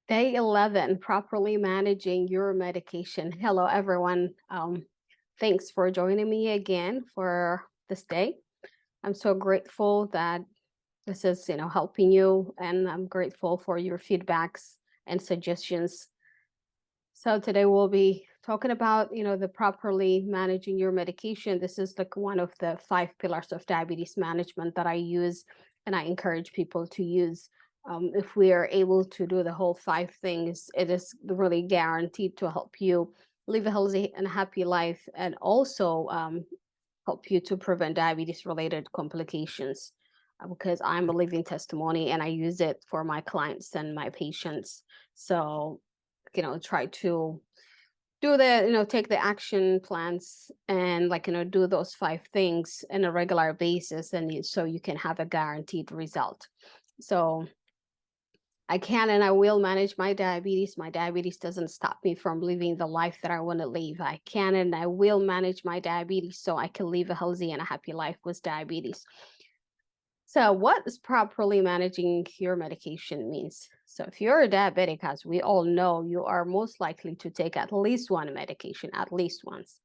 Day 11, properly managing your medication. Hello, everyone. Thanks for joining me again for this day. I'm so grateful that this is, helping you, and I'm grateful for your feedbacks and suggestions. So today we'll be talking about, the properly managing your medication. This is like one of the 5 pillars of diabetes management that I use and I encourage people to use. If we are able to do the whole 5 things, it is really guaranteed to help you live a healthy and happy life and also help you to prevent diabetes related complications. Because I'm a living testimony and I use it for my clients and my patients. So try to do take the action plans and do those 5 things in a regular basis and so you can have a guaranteed result. So I can and I will manage my diabetes. My diabetes doesn't stop me from living the life that I want to live. I can and I will manage my diabetes so I can live a healthy and a happy life with diabetes. So, what is properly managing your medication means? So, if you're a diabetic, as we all know, you are most likely to take at least one medication, at least once.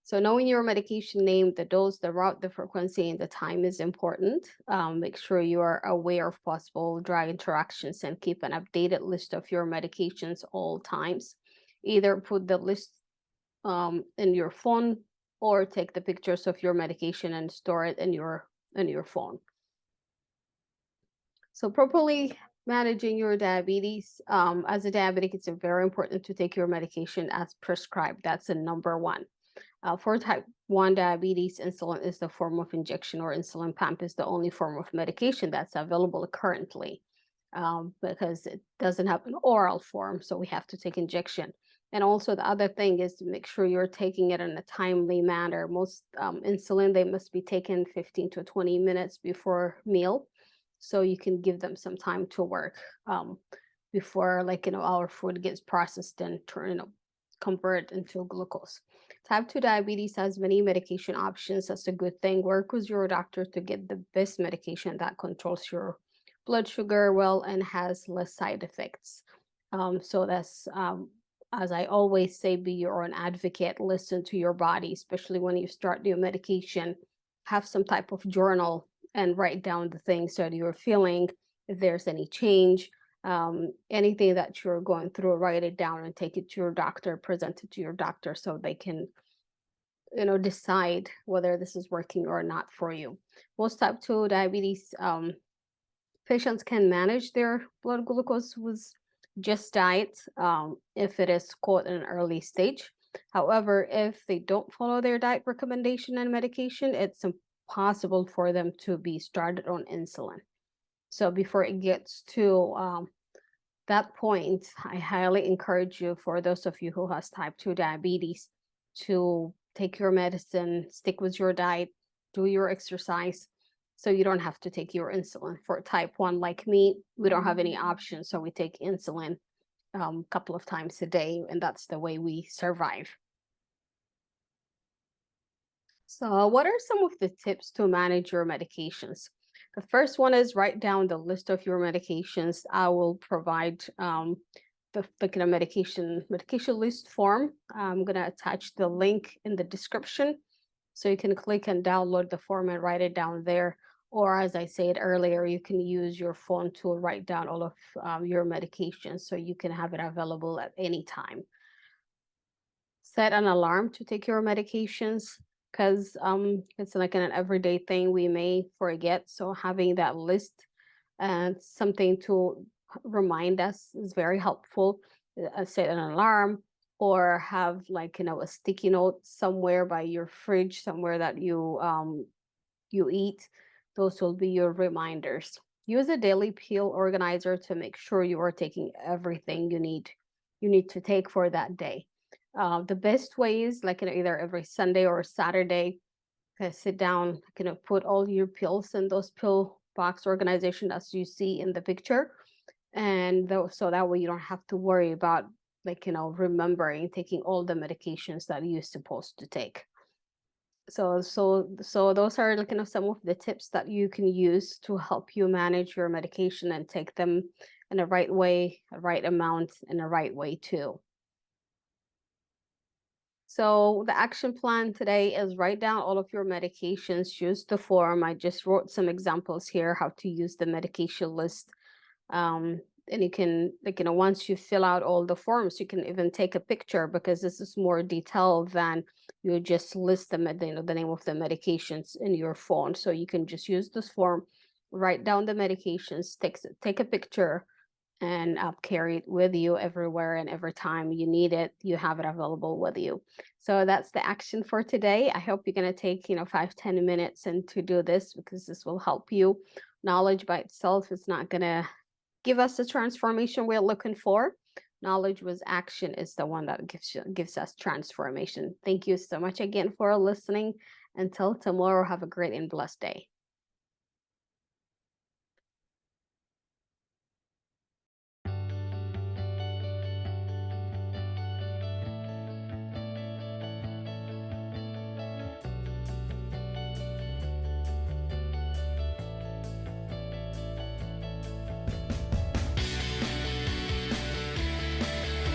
So, knowing your medication name, the dose, the route, the frequency, and the time is important. Make sure you are aware of possible drug interactions and keep an updated list of your medications all times. Either put the list in your phone or take the pictures of your medication and store it in your phone. So properly managing your diabetes, as a diabetic, it's very important to take your medication as prescribed. That's the number one. For type 1 diabetes, insulin is the form of injection, or insulin pump is the only form of medication that's available currently, because it doesn't have an oral form, so we have to take injection. And also the other thing is to make sure you're taking it in a timely manner. Most insulin, they must be taken 15 to 20 minutes before meal, so you can give them some time to work before our food gets processed and convert into glucose. Type 2 diabetes has many medication options. That's a good thing. Work with your doctor to get the best medication that controls your blood sugar well and has less side effects. So that's as I always say, be your own advocate. Listen to your body, especially when you start new medication. Have some type of journal and write down the things that you're feeling. If there's any change, anything that you're going through, write it down and take it to your doctor, present it to your doctor so they can decide whether this is working or not for you. Most type 2 diabetes patients can manage their blood glucose with just diet, if it is caught in an early stage. However, if they don't follow their diet recommendation and medication, it's impossible for them to be started on insulin. So before it gets to that point, I highly encourage you, for those of you who has type 2 diabetes, to take your medicine, stick with your diet, do your exercise, so you don't have to take your insulin. For type 1 like me, we don't have any options, so we take insulin a couple of times a day, and that's the way we survive. So, what are some of the tips to manage your medications? The first one is write down the list of your medications. I will provide the kind of medication list form. I'm gonna attach the link in the description, so you can click and download the form and write it down there. Or, as I said earlier, you can use your phone to write down all of your medications, so you can have it available at any time. Set an alarm to take your medications, because it's like an everyday thing we may forget. So having that list and something to remind us is very helpful. Set an alarm, or have a sticky note somewhere by your fridge, somewhere that you eat. Those will be your reminders. Use a daily pill organizer to make sure you are taking everything you need to take for that day. The best way is either every Sunday or Saturday, sit down, put all your pills in those pill box organization as you see in the picture. And so that way you don't have to worry about remembering taking all the medications that you're supposed to take. So those are like, some of the tips that you can use to help you manage your medication and take them in the right way, the right amount, in the right way too. So the action plan today is write down all of your medications, use the form. I just wrote some examples here how to use the medication list. um and you can, like, once you fill out all the forms, you can even take a picture, because this is more detailed than you just list them at the name of the medications in your phone. So you can just use this form, write down the medications, take a picture, and carry it with you everywhere, and every time you need it, you have it available with you. So that's the action for today. I hope you're going to take 5-10 minutes and to do this, because this will help you. Knowledge by itself is not going to give us the transformation we're looking for. Knowledge with action is the one that gives us transformation. Thank you so much again for listening. Until tomorrow, have a great and blessed day.